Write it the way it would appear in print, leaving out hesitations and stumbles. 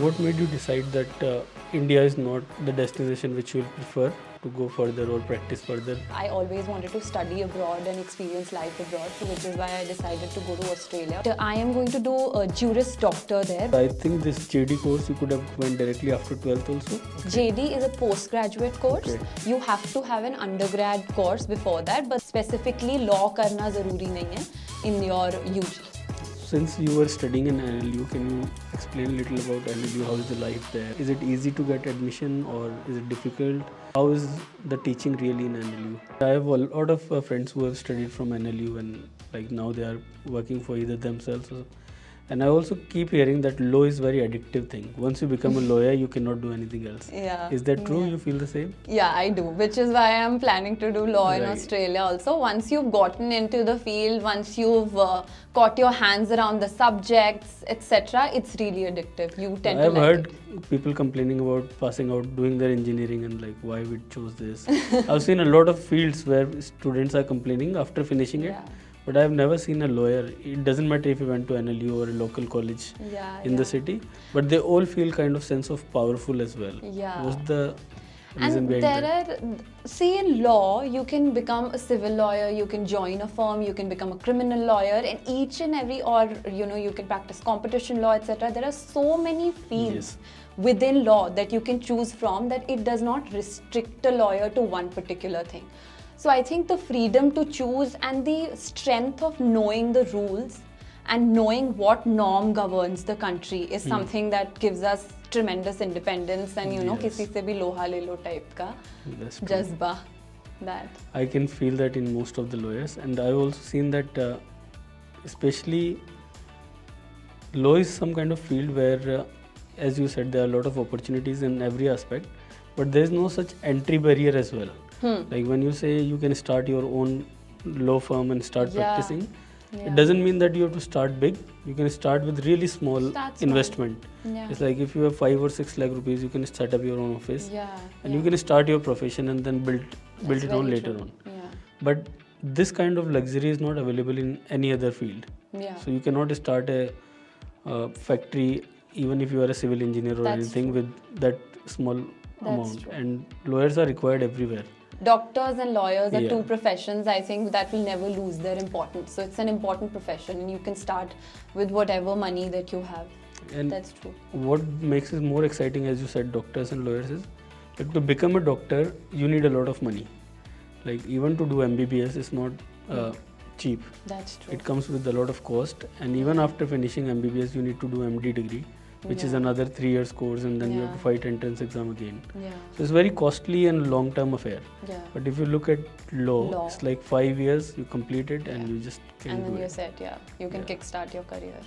What made you decide that India is not the destination which you prefer to go further or practice further? I always wanted to study abroad and experience life abroad, so which is why I decided to go to Australia. I am going to do a Juris Doctor there. I think this JD course you could have went directly after 12th also. JD is a postgraduate course. Okay. You have to have an undergrad course before that, but specifically law karna zaruri nahi hai in your UG. Since you were studying in NLU, can you explain a little about NLU? How is the life there? Is it easy to get admission or is it difficult? How is the teaching really in NLU? I have a lot of friends who have studied from NLU and like now they are working for either themselves or, and I also keep hearing that law is very addictive thing. Once you become a lawyer, you cannot do anything else. Yeah. Is that true? Yeah. You feel the same? Yeah, I do, which is why I'm planning to do law in Right. Australia also. Once you've gotten into the field, once you've got your hands around the subjects, etc., it's really addictive. You tend I've to like heard it. people complaining about passing out, doing their engineering and like why we chose this. I've seen a lot of fields where students are complaining after finishing it. Yeah. But I've never seen a lawyer. It doesn't matter if you went to NLU or a local college in the city, but they all feel kind of sense of powerful as well. Yeah. What's the reason And behind there that? see, in law, you can become a civil lawyer, you can join a firm, you can become a criminal lawyer, and each and every, or you can practice competition law, etc. There are so many fields within law that you can choose from that it does not restrict a lawyer to one particular thing. So I think the freedom to choose and the strength of knowing the rules and knowing what norm governs the country is something that gives us tremendous independence and kisi se bhi loha le lo type ka That's true. jazba. That. I can feel that in most of the lawyers, and I've also seen that especially law is some kind of field where, as you said, there are a lot of opportunities in every aspect, but there is no such entry barrier as well. Like when you say you can start your own law firm and start practicing, it doesn't mean that you have to start big. You can start with really small investment. Yeah. It's like if you have 5 or 6 lakh rupees, you can set up your own office, Yeah. and you can start your profession and then build it on later on. Yeah. But this kind of luxury is not available in any other field. Yeah. So you cannot start a factory even if you are a civil engineer or That's anything true. with that small amount. true. And lawyers are required everywhere. Doctors and lawyers are Yeah. two professions, I think, that will never lose their importance. So it's an important profession and you can start with whatever money that you have. And That's true. what makes it more exciting, as you said, doctors and lawyers, is that to become a doctor, you need a lot of money. Like even to do MBBS is not cheap. That's true. It comes with a lot of cost, and even after finishing MBBS, you need to do MD degree, which is another 3 years course, and then you have to fight entrance exam again. Yeah. So it's very costly and long-term affair. Yeah. But if you look at law, it's like 5 years, you complete it, and you just can And do then you're it. set, yeah. You can kickstart your career.